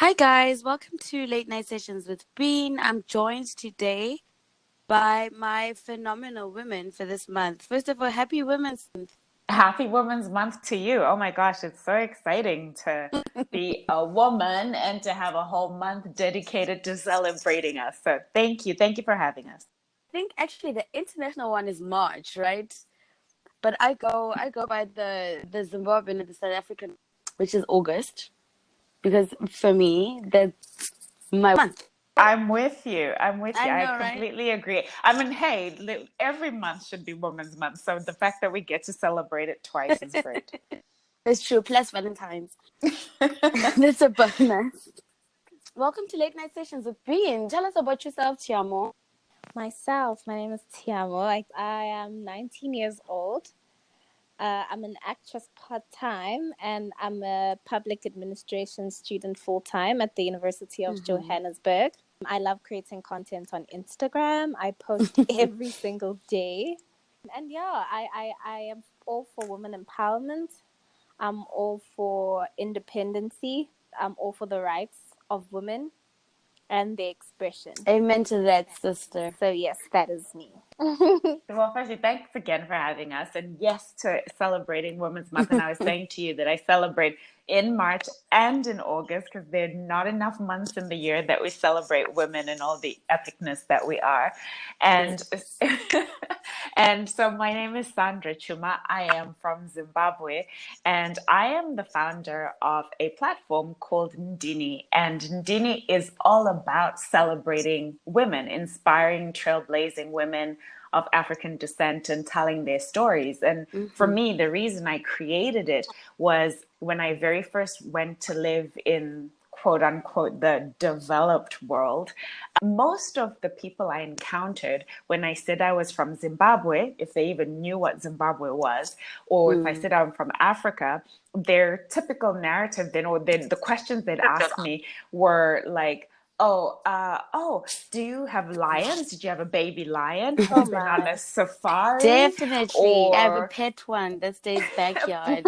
Hi guys, welcome to Late Night Sessions with Bean. I'm joined today by my phenomenal women for this month. First of all, happy Women's Month. Happy Women's Month to you. Oh my gosh, it's so exciting to be a woman and to have a whole month dedicated to celebrating us. So thank you. Thank you for having us. I think actually the international one is March, right? But I go by the Zimbabwean and the South African, which is August, because for me that's my month. I'm with you. I'm with I you. I know, right? completely agree. I mean, hey, every month should be Women's Month. So the fact that we get to celebrate it twice is great. That's true. Plus Valentine's. That's a bonus. Welcome to Late Night Sessions with Bean. Tell us about yourself, Tshiamo. Myself, my name is Tshiamo. I am 19 years old. I'm an actress part-time and I'm a public administration student full-time at the University of Johannesburg. I love creating content on Instagram. I post every single day. And yeah, I am all for women empowerment. I'm all for independency. I'm all for the rights of women and their expression. Amen to that, sister. So yes, that is me. Well, firstly, thanks again for having us. And yes, to celebrating Women's Month. And I was saying to you that I celebrate in March and in August because there are not enough months in the year that we celebrate women and all the epicness that we are. And and so my name is Sandra Chuma. I am from Zimbabwe and I am the founder of a platform called Ndini. And Ndini is all about celebrating women, inspiring, trailblazing women of African descent and telling their stories. And for me, the reason I created it was when I very first went to live in quote unquote the developed world. Most of the people I encountered when I said I was from Zimbabwe, if they even knew what Zimbabwe was, or if I said I'm from Africa, their typical narrative then, or the questions they'd ask me were like, oh, do you have lions? Did you have a baby lion? Have you been on a safari? Definitely. I have a Or pet one that stays backyard.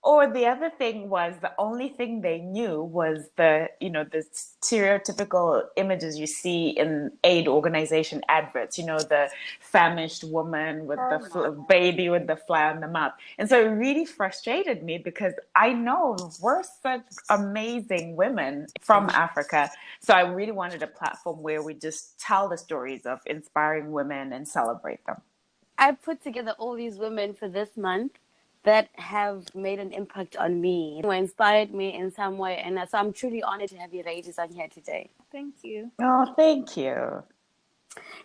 or the other thing was the only thing they knew was the stereotypical images you see in aid organization adverts, the famished woman with the baby with the fly on the mouth. And so it really frustrated me because I know we're such amazing women from Africa. So I really wanted a platform where we just tell the stories of inspiring women and celebrate them. I put together all these women for this month that have made an impact on me, or inspired me in some way. And so I'm truly honored to have you ladies on here today. Thank you. Oh, thank you.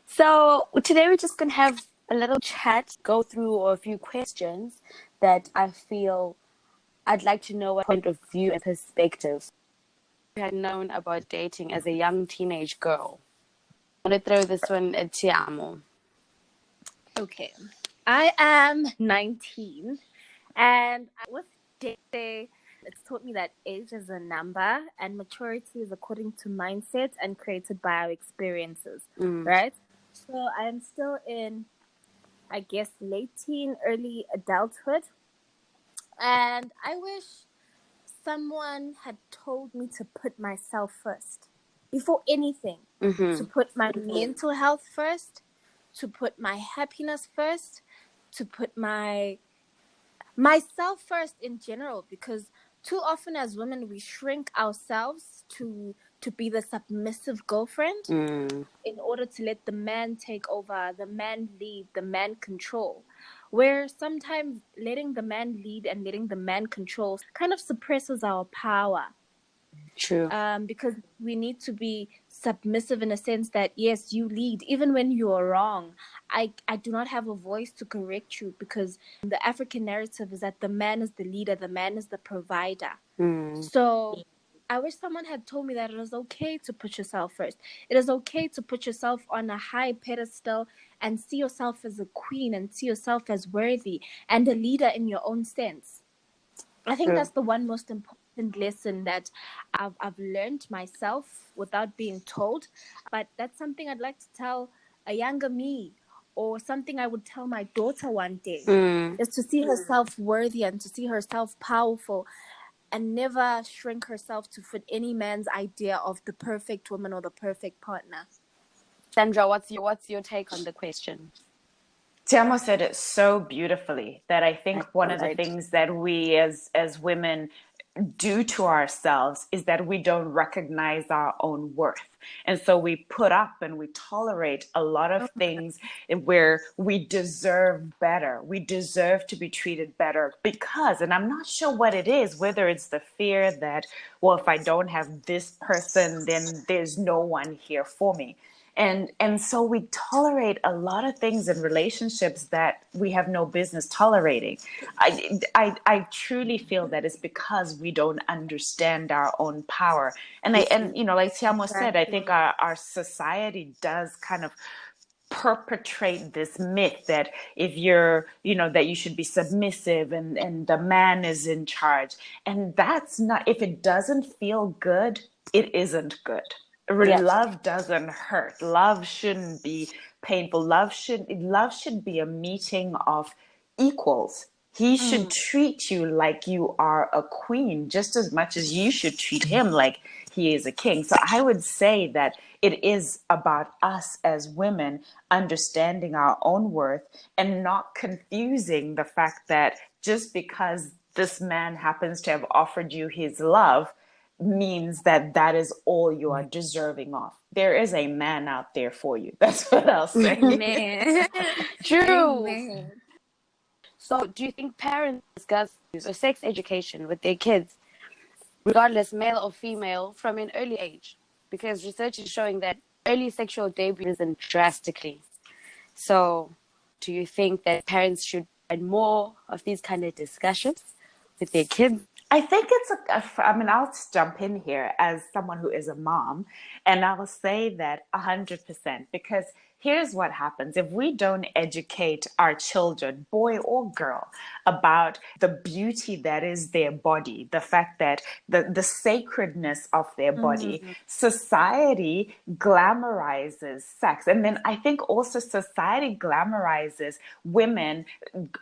So today we're just going to have a little chat, go through a few questions that I feel I'd like to know what point of view and perspective you had known about dating as a young teenage girl. I'm going to throw this one at Tshiamo. Okay. I am 19 and with dating, it's taught me that age is a number and maturity is according to mindset and created by our experiences, right? So I'm still in, I guess, late teen, early adulthood. And I wish someone had told me to put myself first before anything, to put my mental health first, to put my happiness first, to put myself first in general, because too often as women we shrink ourselves to be the submissive girlfriend in order to let the man take over, the man lead, the man control, where sometimes letting the man lead and letting the man control kind of suppresses our power. True. Because we need to be submissive in a sense that, yes, you lead. Even when you are wrong, I do not have a voice to correct you because the African narrative is that the man is the leader, the man is the provider. So I wish someone had told me that it is okay to put yourself first. It is okay to put yourself on a high pedestal and see yourself as a queen and see yourself as worthy and a leader in your own sense. I think that's the one most important lesson that I've learned myself without being told. But that's something I'd like to tell a younger me, or something I would tell my daughter one day, is to see herself worthy and to see herself powerful and never shrink herself to fit any man's idea of the perfect woman or the perfect partner. Sandra, what's your take on the question? Tshiamo said it so beautifully that I think one of the Right. things that we as women do to ourselves is that we don't recognize our own worth. And so we put up and we tolerate a lot of things where we deserve better. We deserve to be treated better because, and I'm not sure what it is, whether it's the fear that, well, if I don't have this person, then there's no one here for me. And so we tolerate a lot of things in relationships that we have no business tolerating. I truly feel that it's because we don't understand our own power. And you know, like Tshiamo said, I think our society does kind of perpetrate this myth that if you're, you know, that you should be submissive and the man is in charge. And that's not, if it doesn't feel good, it isn't good. Yes. Love doesn't hurt. Love shouldn't be painful. Love should be a meeting of equals. He should treat you like you are a queen just as much as you should treat him like he is a king. So I would say that it is about us as women understanding our own worth and not confusing the fact that just because this man happens to have offered you his love means that that is all you are deserving of. There is a man out there for you. That's what I'll say. Amen. True. Amen. So, do you think parents discuss sex education with their kids, regardless male or female, from an early age? Because research is showing that early sexual debut isn't drastically. So, do you think that parents should have more of these kind of discussions with their kids? I think I mean, I'll just jump in here as someone who is a mom, and I will say that 100%, because here's what happens. If we don't educate our children, boy or girl, about the beauty that is their body, the fact that the sacredness of their body, society glamorizes sex. And then I think also society glamorizes women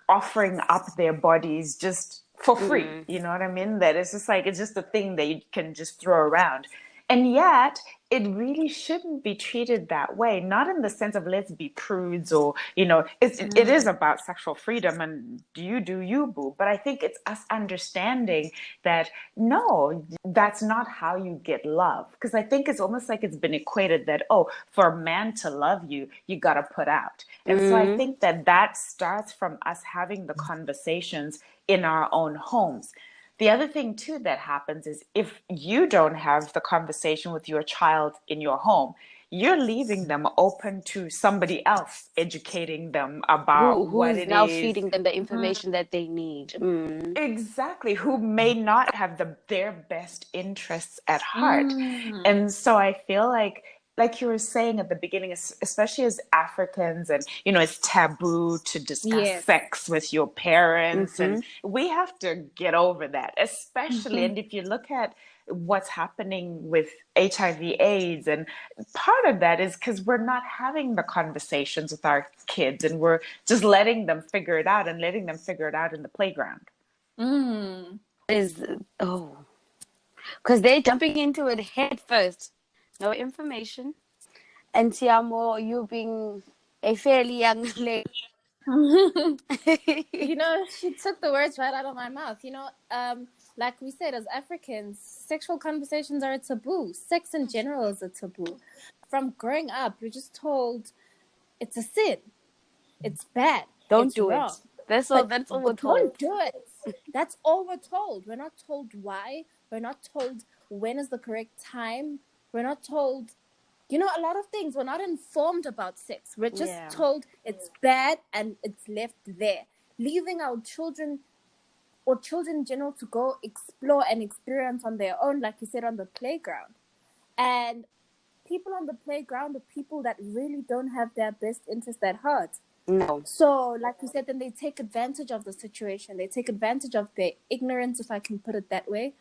offering up their bodies just for free. You know what I mean? That it's just like, it's just a thing that you can just throw around. And yet, it really shouldn't be treated that way. Not in the sense of let's be prudes or, you know, it is about sexual freedom and do you, boo. But I think it's us understanding that no, that's not how you get love. Because I think it's almost like it's been equated that, oh, for a man to love you, you got to put out. And so I think that that starts from us having the conversations in our own homes. The other thing too that happens is if you don't have the conversation with your child in your home, you're leaving them open to somebody else educating them about what Who's it now is. feeding them the information that they need? Exactly, who may not have their best interests at heart. And so I feel like you were saying at the beginning, especially as Africans, and you know, it's taboo to discuss Yes. sex with your parents, and we have to get over that, especially. And if you look at what's happening with HIV/AIDS, and part of that is because we're not having the conversations with our kids, and we're just letting them figure it out and letting them figure it out in the playground. Because they're jumping into it head first. No information. And Tshiamo, you being a fairly young lady. You know, she took the words right out of my mouth. You know, like we said, as Africans, sexual conversations are a taboo. Sex in general is a taboo. From growing up, you're just told it's a sin. It's bad. Don't it's do wrong. it. That's all we're told. Don't do it. That's all we're told. We're not told why. We're not told when is the correct time. We're not told, you know, a lot of things. We're not informed about sex. We're just told it's bad and it's left there. Leaving our children or children in general to go explore and experience on their own, like you said, on the playground. And people on the playground are people that really don't have their best interest at heart. No. So, like you said, then they take advantage of the situation. They take advantage of their ignorance, if I can put it that way.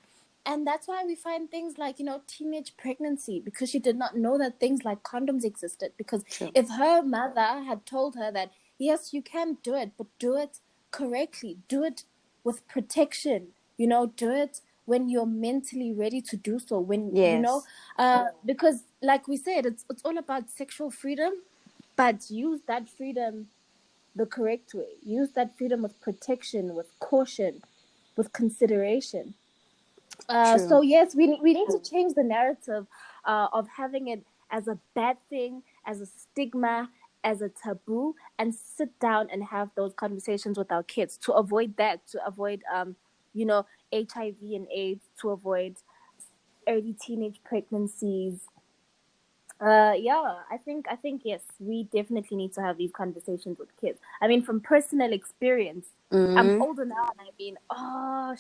And that's why we find things like, you know, teenage pregnancy, because she did not know that things like condoms existed. Because if her mother had told her that, yes, you can do it, but do it correctly, do it with protection, you know, do it when you're mentally ready to do so, when Yes. because like we said, it's all about sexual freedom, but use that freedom the correct way. Use that freedom with protection, with caution, with consideration. True. So yes, we need to change the narrative of having it as a bad thing, as a stigma, as a taboo, and sit down and have those conversations with our kids to avoid that, to avoid you know, HIV and AIDS, to avoid early teenage pregnancies. Yeah, I think yes, we definitely need to have these conversations with kids. I mean, from personal experience, I'm Mm. older now, and I mean, oh,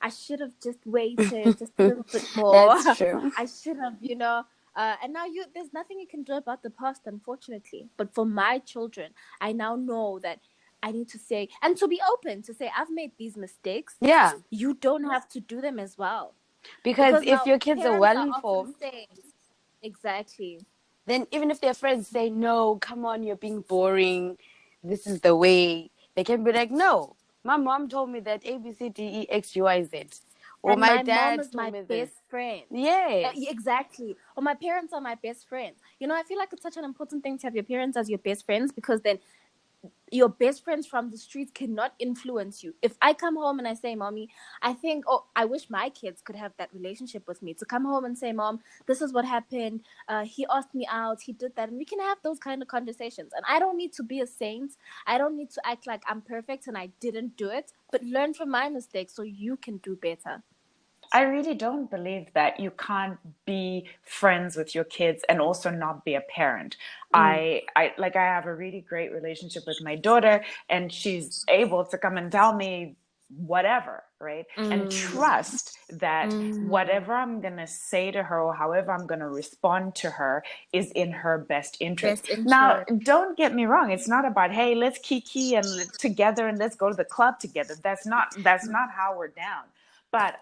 I should have just waited just a little bit more. That's true. I should have, and now there's nothing you can do about the past, unfortunately. But for my children, I now know that I need to say, and to be open to say, I've made these mistakes. Yeah. You don't have to do them as well, Because because if now your kids are parents well are often informed, saying, exactly. then even if their friends say, no, come on, you're being boring, this is the way, they can be like, no, my mom told me that A, B, C, D, E, X, U, I, Z. Or And my my mom dad is told my me this. best friend. Yes. Exactly. Or my parents are my best friends. I feel like it's such an important thing to have your parents as your best friends, because then your best friends from the streets cannot influence you. If I come home and I say, Mommy, I think, oh, I wish my kids could have that relationship with me, to come home and say, Mom, this is what happened. He asked me out. He did that. And we can have those kind of conversations. And I don't need to be a saint. I don't need to act like I'm perfect and I didn't do it, but learn from my mistakes so you can do better. I really don't believe that you can't be friends with your kids and also not be a parent. I have a really great relationship with my daughter, and she's able to come and tell me whatever, right? And trust that whatever I'm going to say to her or however I'm going to respond to her is in her best interest. Best Now, interest. don't get me wrong, it's not about, hey, let's kiki and together and let's go to the club together. That's not how we're down. But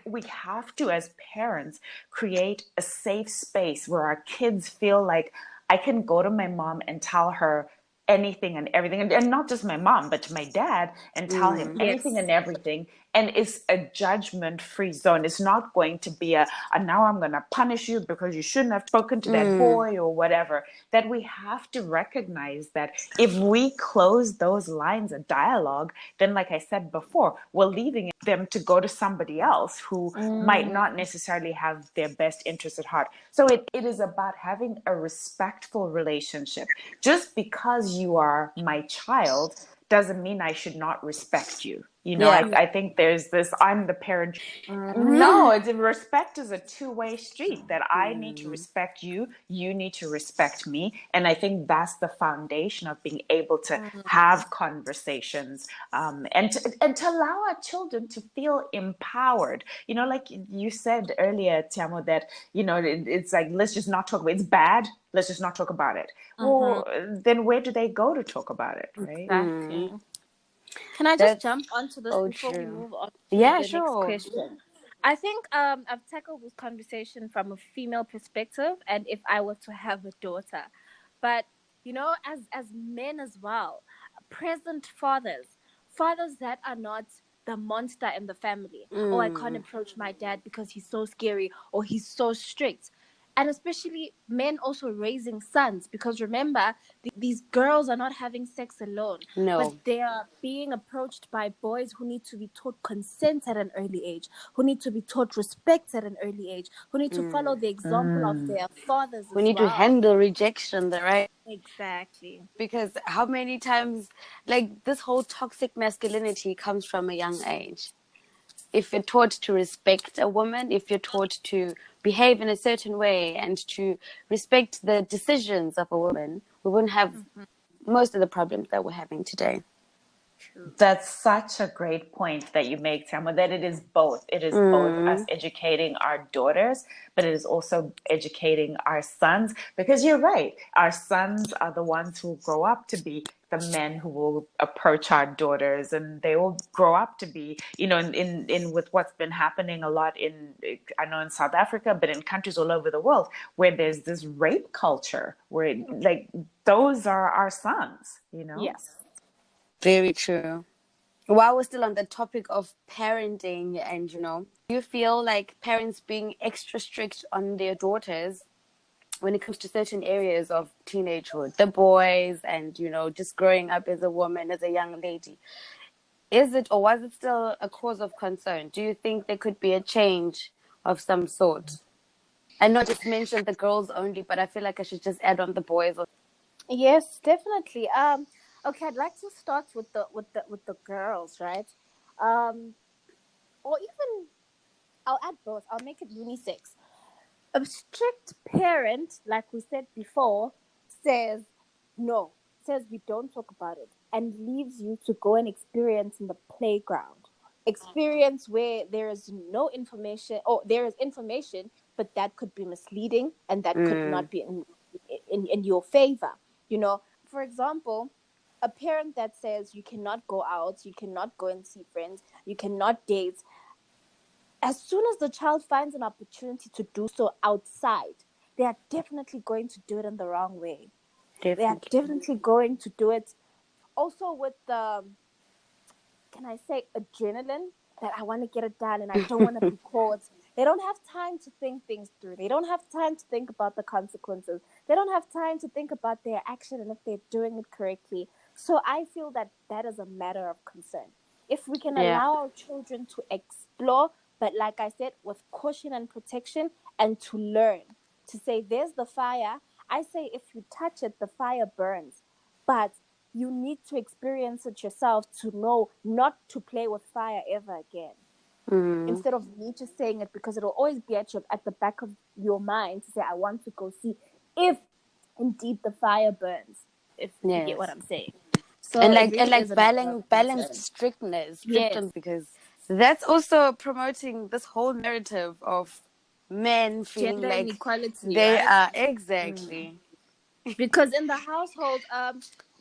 we have to, as parents, create a safe space where our kids feel like I can go to my mom and tell her anything and everything, and not just my mom, but to my dad, and tell him anything Yes. and everything. And it's a judgment-free zone. It's not going to be a now I'm going to punish you because you shouldn't have spoken to that boy or whatever. That we have to recognize that if we close those lines of dialogue, then, like I said before, we're leaving them to go to somebody else who might not necessarily have their best interest at heart. So it is about having a respectful relationship. Just because you are my child doesn't mean I should not respect you. Yeah. I think there's this, I'm the parent. No, respect is a two-way street, that I need to respect you, you need to respect me. And I think that's the foundation of being able to have conversations, and to allow our children to feel empowered. Like you said earlier, Tshiamo, that, it's like, let's just not talk about it. It's bad. Let's just not talk about it. Well, then where do they go to talk about it, right? Exactly. Can I just That's jump onto this so before we true. move on to Yeah, the next sure. question? I think I've tackled this conversation from a female perspective, and if I were to have a daughter, but as men as well, present fathers that are not the monster in the family. Oh, I can't approach my dad because he's so scary or he's so strict. And especially men also raising sons, because remember, these girls are not having sex alone, but No. they are being approached by boys who need to be taught consent at an early age, who need to be taught respect at an early age, who need to follow the example of their fathers We as need to well. handle rejection, the right? Exactly. Because how many times, like, this whole toxic masculinity comes from a young age. If you're taught to respect a woman, if you're taught to behave in a certain way and to respect the decisions of a woman, we wouldn't have most of the problems that we're having today. True. That's such a great point that you make, Tama, that it is both. It is both us educating our daughters, but it is also educating our sons. Because you're right, our sons are the ones who will grow up to be the men who will approach our daughters, and they will grow up to be, in with what's been happening a lot I know in South Africa, but in countries all over the world, where there's this rape culture, where, like, those are our sons. Yes. Very true. While we're still on the topic of parenting, and do you feel like parents being extra strict on their daughters when it comes to certain areas of teenagehood, the boys, and just growing up as a woman, as a young lady, is it, or was it still a cause of concern? Do you think there could be a change of some sort? I know I just mentioned the girls only, but I feel like I should just add on the boys. Yes, definitely. Okay, I'd like to start with the girls, right? Or even I'll add both. I'll make it unisex. A strict parent, like we said before, says no, says we don't talk about it, and leaves you to go and experience in the playground. Experience where there is no information, or there is information, but that could be misleading and that could not be in your favor. For example, a parent that says you cannot go out, you cannot go and see friends, you cannot date, as soon as the child finds an opportunity to do so outside, they are definitely going to do it in the wrong way. They are Definitely. definitely going to do it also with the, can I say, adrenaline, that I want to get it done and I don't want to be caught. They don't have time to think things through. They don't have time to think about the consequences. They don't have time to think about their action and if they're doing it correctly. So I feel that that is a matter of concern. If we can Yeah. allow our children to explore, but like I said, with caution and protection, and to learn, to say, there's the fire. I say, if you touch it, the fire burns. But you need to experience it yourself to know not to play with fire ever again. Mm. Instead of me just saying it, because it'll always be at the back of your mind to say, I want to go see if indeed the fire burns, if you get what Yes. I'm saying. So And it like really is a matter of balanced concern. strictness, Yes, because that's also promoting this whole narrative of men feeling gender like inequality, they right? are exactly. Because in the household,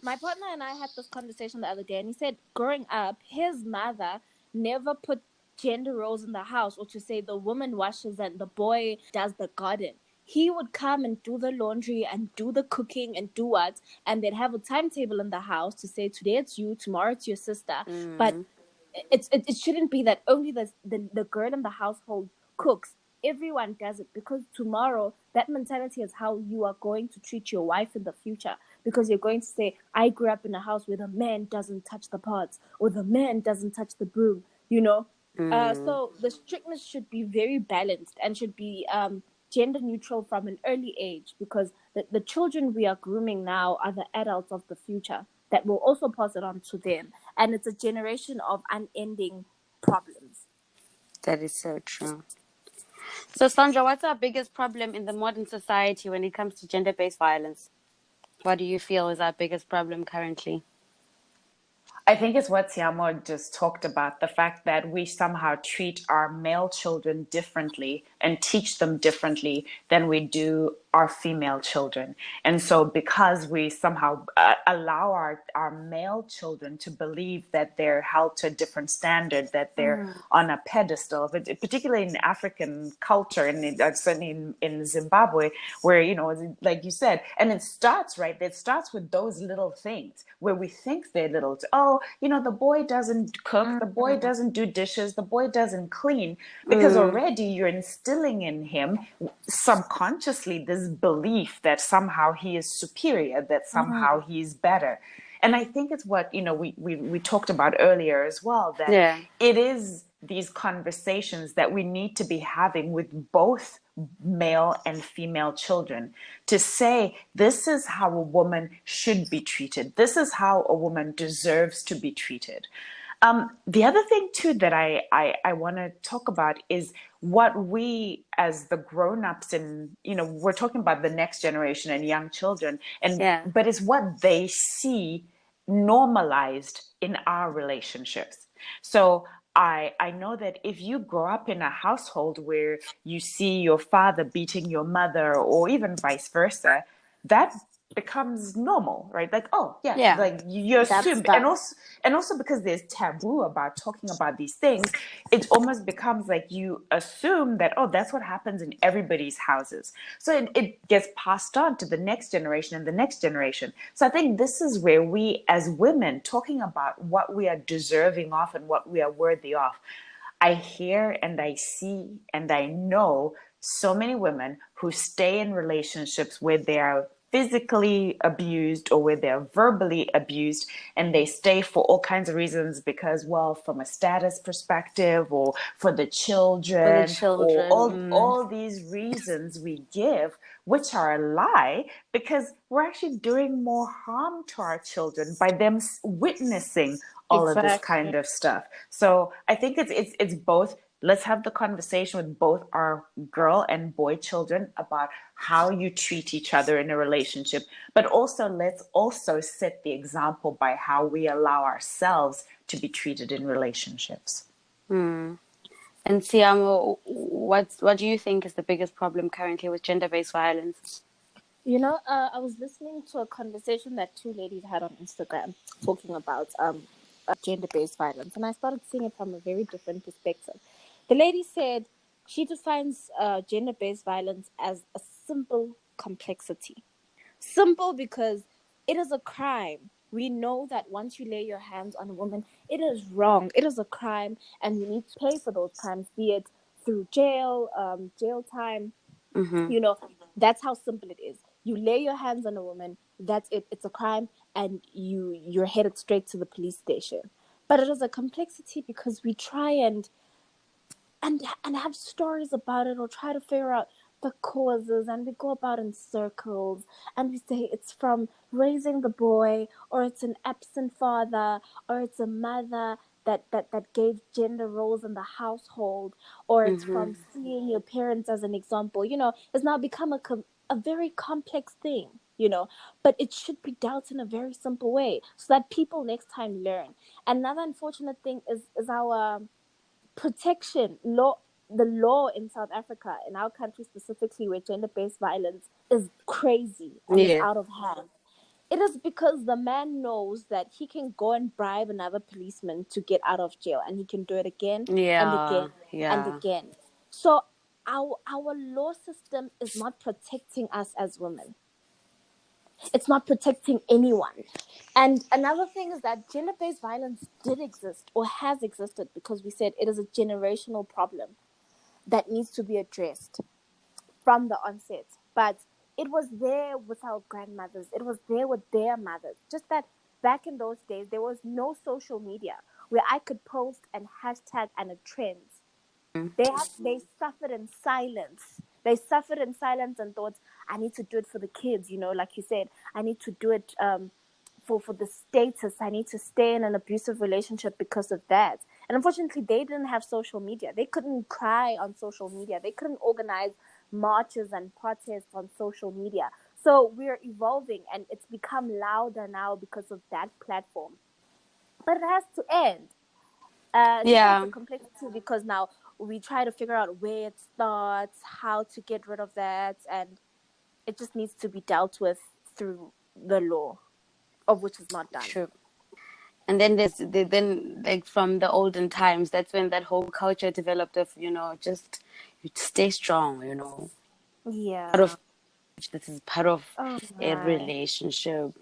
my partner and I had this conversation the other day, and he said, growing up, his mother never put gender roles in the house, or to say the woman washes and the boy does the garden. He would come and do the laundry and do the cooking and do what, and they'd have a timetable in the house to say, today it's you, tomorrow it's your sister. But Mm. it shouldn't be that only the girl in the household cooks. Everyone does it, because tomorrow that mentality is how you are going to treat your wife in the future, because you're going to say, I grew up in a house where the man doesn't touch the pots, or the man doesn't touch the broom. Mm. So the strictness should be very balanced and should be gender neutral from an early age, because the children we are grooming now are the adults of the future that will also pass it on to them. And it's a generation of unending problems. That is so true. So, Sandra, what's our biggest problem in the modern society when it comes to gender-based violence? What do you feel is our biggest problem currently? I think it's what Tshiamo just talked about, the fact that we somehow treat our male children differently and teach them differently than we do our female children. And so because we somehow allow our male children to believe that they're held to a different standard, that they're on a pedestal, but particularly in African culture, and certainly in Zimbabwe, where, like you said, and it starts, right? It starts with those little things where we think they're little. Oh, the boy doesn't cook, the boy doesn't do dishes, the boy doesn't clean, because Mm. already you're instilling in him subconsciously this belief that somehow he is superior, that somehow he's better. And I think it's what we talked about earlier as well, that Yeah. it is these conversations that we need to be having with both male and female children, to say, this is how a woman should be treated, this is how a woman deserves to be treated. The other thing too that I want to talk about is what we as the grown-ups, and we're talking about the next generation and young children, Yeah. but it's what they see normalized in our relationships. So I know that if you grow up in a household where you see your father beating your mother, or even vice versa, that becomes normal, right? Like, oh yeah, Yeah. like you That's assume, stuff. and also because there's taboo about talking about these things, it almost becomes like you assume that, oh, that's what happens in everybody's houses. So it gets passed on to the next generation and the next generation. So I think this is where we as women talking about what we are deserving of and what we are worthy of, I hear and I see and I know so many women who stay in relationships where they are physically abused or where they're verbally abused, and they stay for all kinds of reasons because, well, from a status perspective or for the For the children or children. all these reasons we give, which are a lie, because we're actually doing more harm to our children by them witnessing all of this kind Exactly. of stuff. So I think it's both. Let's have the conversation with both our girl and boy children about how you treat each other in a relationship, but also let's also set the example by how we allow ourselves to be treated in relationships. And Tshiamo, what do you think is the biggest problem currently with gender-based violence? I was listening to a conversation that two ladies had on Instagram talking about gender-based violence, and I started seeing it from a very different perspective. The lady said she defines gender-based violence as a simple complexity. Simple because it is a crime. We know that once you lay your hands on a woman, it is wrong. It is a crime, and you need to pay for those crimes, be it through jail time. Mm-hmm. You know, that's how simple it is. You lay your hands on a woman, that's it. It's a crime, and you're headed straight to the police station. But it is a complexity because we try and have stories about it or try to figure out the causes, and we go about in circles and we say it's from raising the boy, or it's an absent father, or it's a mother that gave gender roles in the household, or it's Mm-hmm. from seeing your parents as an example. It's now become a very complex thing, but it should be dealt in a very simple way so that people next time learn. Another unfortunate thing is our protection law. The law in South Africa, in our country specifically, where gender-based violence is crazy and is Yeah. out of hand, it is because the man knows that he can go and bribe another policeman to get out of jail, and he can do it again and Yeah. again and Yeah. again. So our law system is not protecting us as women. It's not protecting anyone. And another thing is that gender-based violence did exist or has existed because we said it is a generational problem that needs to be addressed from the onset. But it was there with our grandmothers, it was there with their mothers. Just that back in those days, there was no social media where I could post and hashtag and a trend. They suffered in silence. They suffered in silence and thought, I need to do it for the kids, like you said. I need to do it for the status. I need to stay in an abusive relationship because of that. And unfortunately, they didn't have social media. They couldn't cry on social media. They couldn't organize marches and protests on social media. So we're evolving, and it's become louder now because of that platform. But it has to end. She said it's a Yeah. complexity because now we try to figure out where it starts, how to get rid of that, and it just needs to be dealt with through the law, of which is not done. True. And then then like from the olden times, that's when that whole culture developed of, just you stay strong, part Yeah. of this is part of Oh a my. relationship.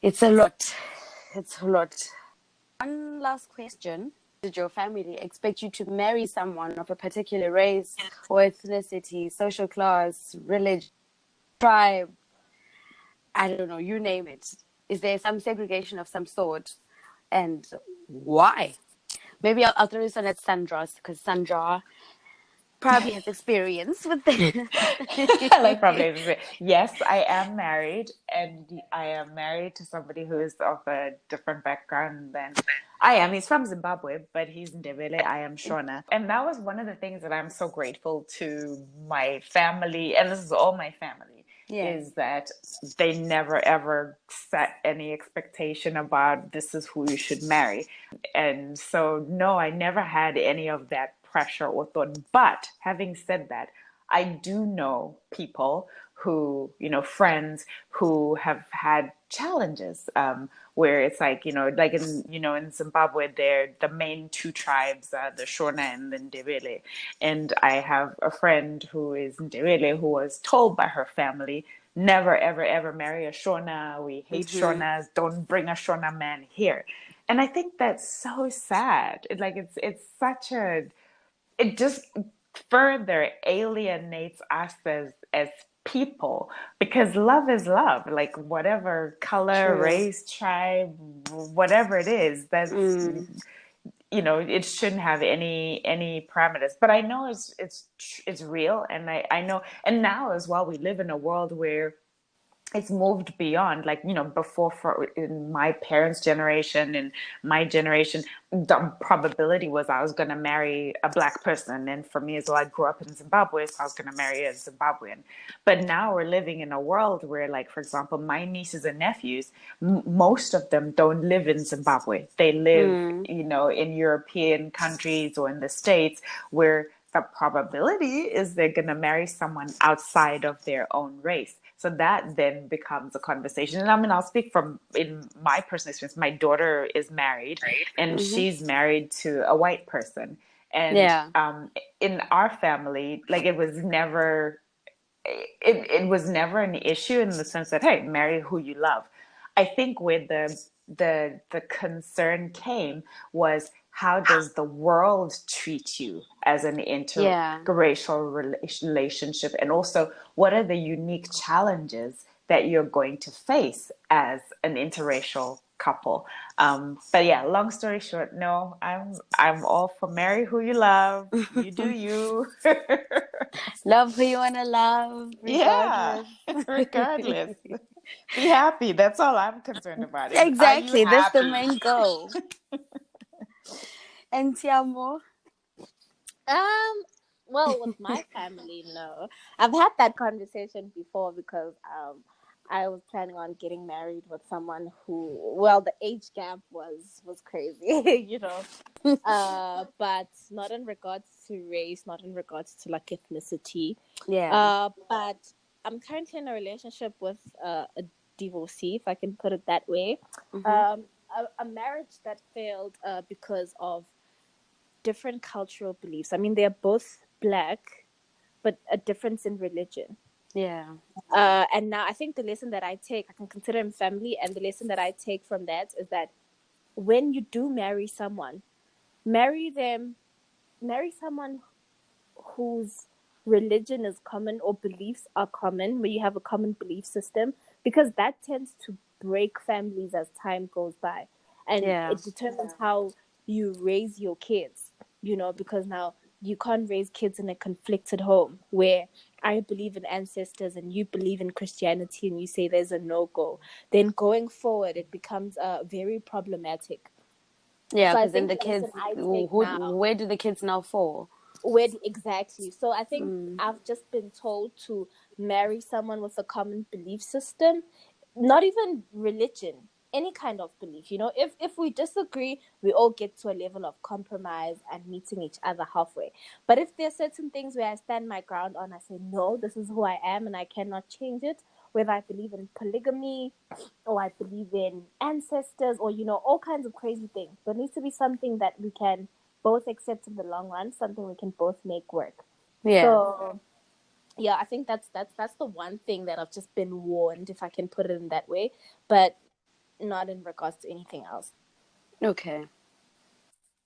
It's a lot. It's a lot. One last question. Did your family expect you to marry someone of a particular race or ethnicity, social class, religion, tribe? I don't know, you name it. Is there some segregation of some sort? And why? Maybe I'll throw this on at Sandra's because Sandra probably has experience with Like it. probably, yes, I am married, and I am married to somebody who is of a different background than I am. He's from Zimbabwe, but he's Ndebele. I am Shona. And that was one of the things that I'm so grateful to my family, and this is all my family, Yeah, is that they never ever set any expectation about this is who you should marry. And so, no, I never had any of that pressure or thought. But having said that, I do know people who, friends who have had challenges, where it's like, like in Zimbabwe, the main two tribes are the Shona and the Ndebele. And I have a friend who is Ndebele who was told by her family, never, ever, ever marry a Shona. We hate Shonas. Don't bring a Shona man here. And I think that's so sad. It's such it just further alienates us as people, because love is love, like whatever color, True. race, tribe, whatever it is, that's it shouldn't have any parameters. But I know it's real, and I know, and now as well, we live in a world where it's moved beyond, like, before, for in my parents' generation, in my generation, the probability was I was going to marry a black person. And for me as well, I grew up in Zimbabwe, so I was going to marry a Zimbabwean. But now we're living in a world where, like, for example, my nieces and nephews, most of them don't live in Zimbabwe. They live, in European countries or in the States, where the probability is they're going to marry someone outside of their own race. So that then becomes a conversation. And I mean, I'll speak from in my personal experience. My daughter is married, and she's married to a white person. And Yeah. In our family, like, it was never an issue, in the sense that, hey, marry who you love. I think where the concern came was, how does the world treat you as an interracial relationship, and also what are the unique challenges that you're going to face as an interracial couple. But yeah, long story short, no, I'm all for marry who you love. You do you. Love who you want to love, Yeah, regardless. regardless. Be happy. That's all I'm concerned about. Are you Exactly. That's the happy? main goal. And Tshiamo. Well, with my family, no. I've had that conversation before, because I was planning on getting married with someone who, well, the age gap was crazy, but not in regards to race, not in regards to like ethnicity. Yeah. But I'm currently in a relationship with a divorcee, if I can put it that way. A marriage that failed because of different cultural beliefs. I mean, they're both black, but a difference in religion. Yeah. And now I think the lesson that I take, I can consider him family, and the lesson that I take from that is that when you do marry someone, marry someone whose religion is common or beliefs are common, where you have a common belief system, because that tends to break families as time goes by. And Yeah. it determines how you raise your kids, because now you can't raise kids in a conflicted home where I believe in ancestors and you believe in Christianity and you say there's a no-go. Then going forward, it becomes very problematic. Yeah, So I because then think the the lesson kids, I take now, where do the kids now fall? exactly. So I think I've just been told to marry someone with a common belief system, not even religion, any kind of belief. If we disagree, we all get to a level of compromise and meeting each other halfway. But if there are certain things where I stand my ground on, I say, no, this is who I am and I cannot change it, whether I believe in polygamy or I believe in ancestors or, all kinds of crazy things. There needs to be something that we can both accept in the long run, something we can both make work. Yeah. So yeah, I think that's the one thing that I've just been warned, if I can put it in that way, but not in regards to anything else. Okay.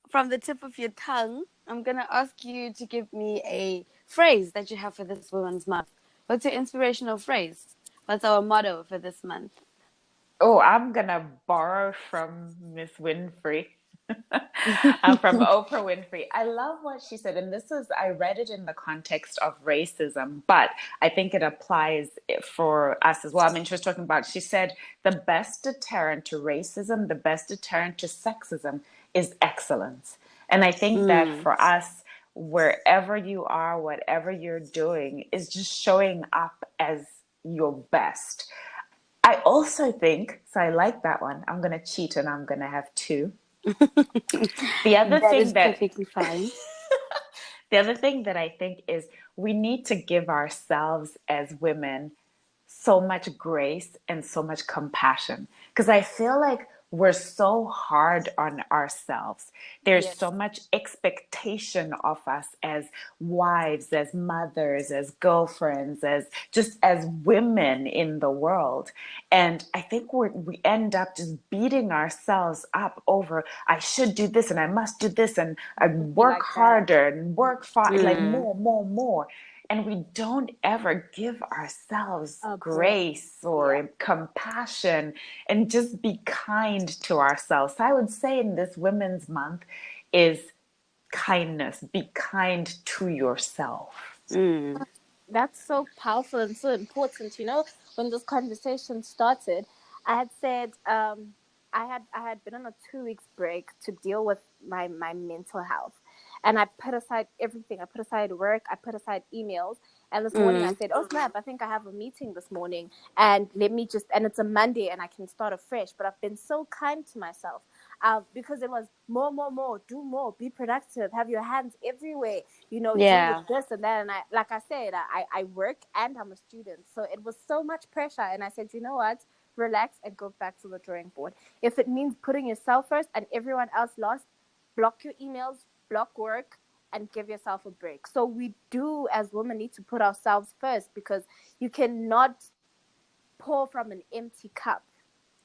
From the tip of your tongue, I'm going to ask you to give me a phrase that you have for this Women's Month. What's your inspirational phrase? What's our motto for this month? Oh, I'm gonna borrow from Miss Winfrey. From Oprah Winfrey. I love what she said, and I read it in the context of racism, but I think it applies for us as well. I mean, she said, the best deterrent to racism, the best deterrent to sexism is excellence. And I think that for us, wherever you are, whatever you're doing, is just showing up as your best. I also think, so I like that one. I'm going to cheat and I'm going to have two. The other That thing is that perfectly fine. The other thing that I think is we need to give ourselves as women so much grace and so much compassion because I feel like we're so hard on ourselves. There's Yes. so much expectation of us as wives, as mothers, as girlfriends, as just as women in the world. And I think we end up just beating ourselves up over, I should do this and I must do this and I Be work like that. harder and work far, like Mm. more, more, more, and we don't ever give ourselves A break. grace Yeah. or compassion and just be kind to ourselves. So I would say in this Women's Month is kindness. Be kind to yourself. Mm. That's so powerful and so important. When this conversation started, I had said I had been on a 2 weeks break to deal with my mental health, and I put aside everything. I put aside work. I put aside emails. And this morning I Mm. said, "Oh snap! I think I have a meeting this morning, and let me just." And it's a Monday, and I can start afresh. But I've been so kind to myself, because it was more, more, more. Do more. Be productive. Have your hands everywhere. Deal with Yeah. this and that. And like I said, I work and I'm a student. So it was so much pressure. And I said, you know what? Relax and go back to the drawing board. If it means putting yourself first and everyone else last, block your emails, block work, and give yourself a break. So we do, as women, need to put ourselves first, because you cannot pour from an empty cup.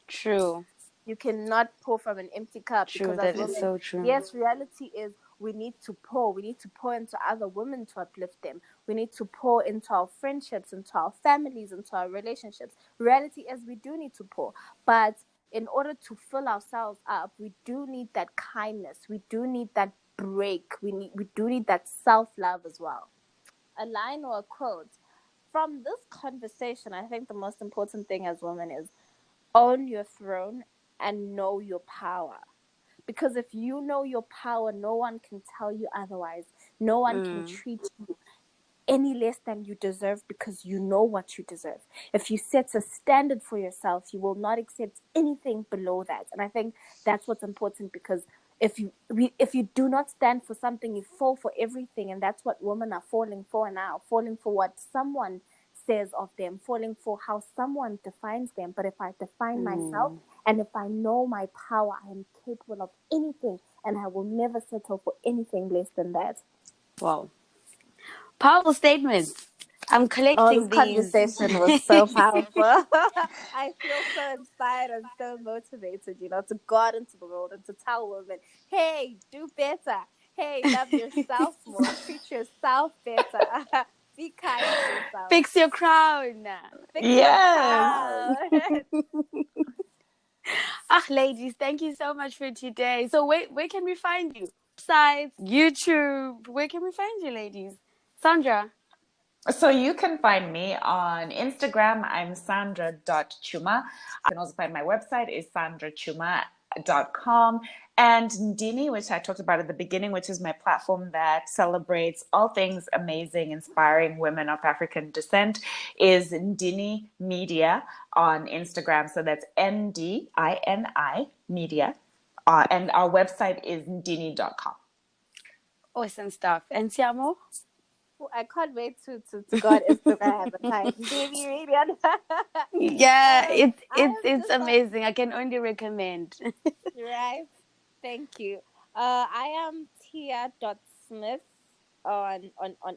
True. You cannot pour from an empty cup, True. because as That is women, so true. yes, reality is we need to pour. We need to pour into other women to uplift them. We need to pour into our friendships, into our families, into our relationships. Reality is we do need to pour. But in order to fill ourselves up, we do need that kindness. We do need that break. We do need that self-love as well. A line or a quote. From this conversation, I think the most important thing as women is own your throne and know your power. Because if you know your power, no one can tell you otherwise. No one can Mm. treat you any less than you deserve, because you know what you deserve. If you set a standard for yourself, you will not accept anything below that. And I think that's what's important, because if you do not stand for something, you fall for everything. And that's what women are falling for now, falling for what someone says of them, falling for how someone defines them. But if I define myself, Mm. and if I know my power, I am capable of anything, and I will never settle for anything less than that. Wow. Powerful statements. I'm Oh, this collecting these. conversation was so powerful. I feel so inspired and so motivated, to go out into the world and to tell women, hey, do better. Hey, love yourself more. Treat yourself better. Be kind to yourself. Fix your crown. Fix your Yes. crown. Ah, ladies, thank you so much for today. So where can we find you? Websites, YouTube. Where can we find you, ladies? Sandra. So you can find me on Instagram. I'm Sandra.Chuma. You can also find my website is sandrachuma.com. And Ndini, which I talked about at the beginning, which is my platform that celebrates all things amazing, inspiring women of African descent, is Ndini Media on Instagram. So that's NDINI Media. And our website is ndini.com. Awesome stuff. And Tshiamo? I can't wait to go on Instagram and type Baby Radio. Yeah, I am it's just on. amazing. I can only recommend. Right. Thank you. I am Tia.Smith on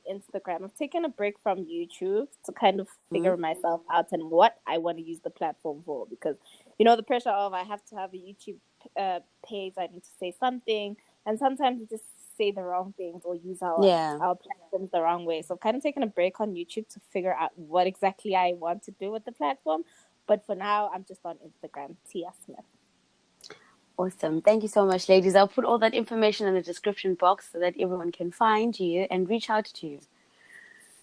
Instagram. I've taken a break from YouTube to kind of figure myself out and what I want to use the platform for, because the pressure of I have to have a YouTube page. I need to say something, and sometimes we just say the wrong things or use our Yeah. our platforms the wrong way. So I've kind of taken a break on YouTube to figure out what exactly I want to do with the platform. But for now, I'm just on Instagram, Tia Smith. Awesome. Thank you so much, ladies. I'll put all that information in the description box so that everyone can find you and reach out to you.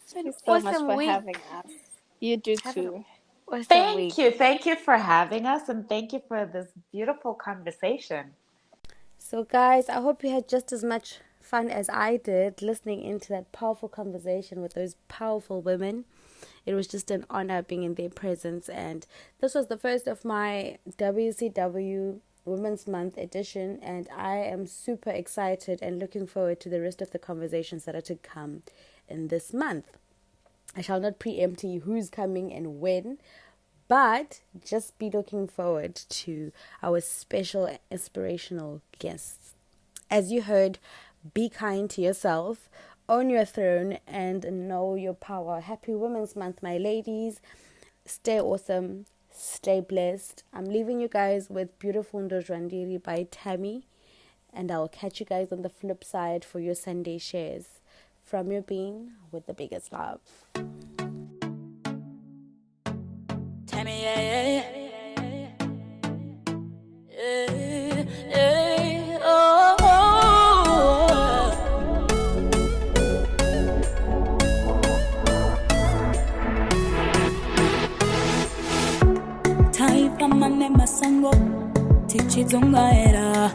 Thank you so much Awesome for week. having us. You do Have an too. awesome Thank week. you. Thank you for having us, and thank you for this beautiful conversation. So, guys, I hope you had just as much fun as I did listening into that powerful conversation with those powerful women. It was just an honor being in their presence, and this was the first of my WCW Women's Month edition, and I am super excited and looking forward to the rest of the conversations that are to come in this month. I shall not preempt you who's coming and when, but just be looking forward to our special inspirational guests. As you heard, be kind to yourself, own your throne, and know your power. Happy Women's Month, my ladies. Stay awesome. Stay blessed. I'm leaving you guys with Beautiful Ndozwandiri by Tammy, and I'll catch you guys on the flip side for your Sunday shares. From your being with the biggest love. Tammy, yeah. Oh. Taifa manema sango, tichizonga era.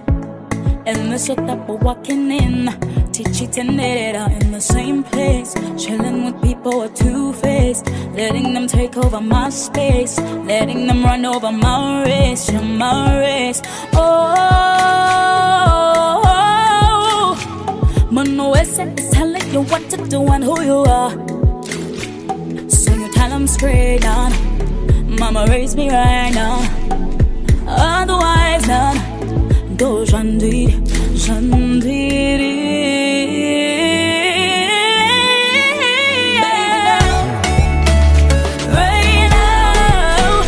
And the shit that we're walking in, tichitenera in the same place. Chilling with people who are two-faced, letting them take over my space, letting them run over my race, my race. Oh, Mono is telling you what to do and who you are. So you tell them straight on, Mama raised me right now. Otherwise, none. Do Jandiri. Right now,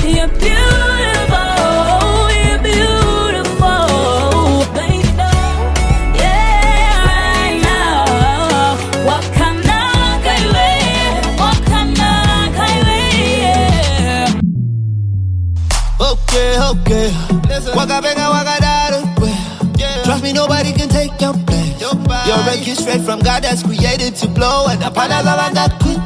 you're beautiful, baby. Yeah, right now, wakana kaiwe. Okay. Waka benga waka daru. Trust me, nobody can take your place. Your rank is straight from God that's created to blow. And the panas are not good.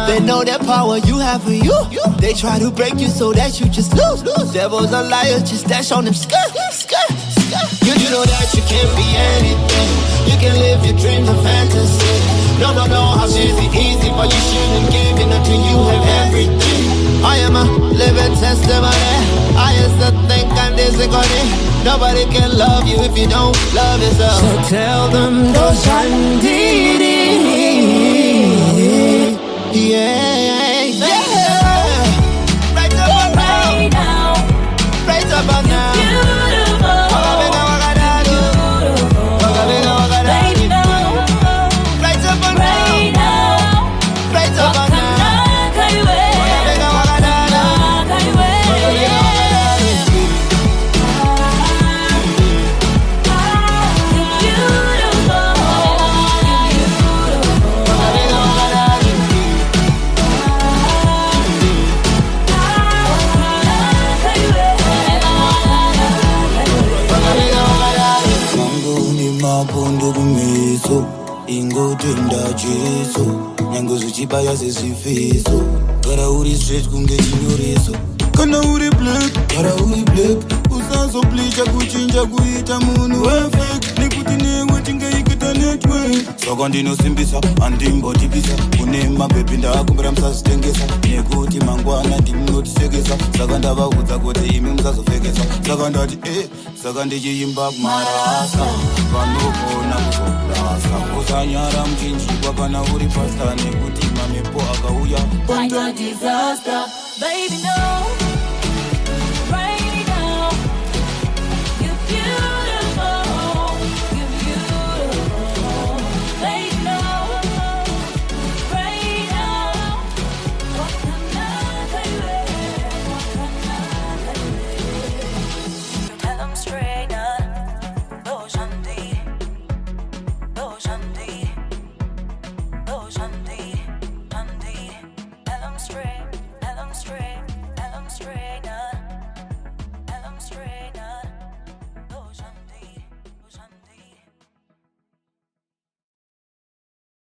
They know that power you have for you. They try to break you so that you just lose. Devils are liars, just dash on them skirt. You know that you can't be anything. You can live your dreams and fantasy. No, how shit is easy, but you shouldn't give it until you have everything. I am a living testimony. I used to think I'm disappointed. Nobody can love you if you don't love yourself. So tell them those yeah. Right about now. Ingotenda Jesu nyango zichibaya zesifiso gara uri straight kunge chinyoreso kana uri black gara uri black usanzo bleach kuchinja kuita munhu wefake nekuti newe tingaikita network saka ndinosimbisa andimbotipisa kune mabhebhi ndakumbira musazitengesa nekuti mangwana ndinotisekesa saka ndavaudza kuti imi musazofekesa saka ndati saka ndichiimba kumarasa vanogona kuzoplasa usanyara muchinjikwa kana uri pasta nekuti mamepo akauya Disaster, baby, no.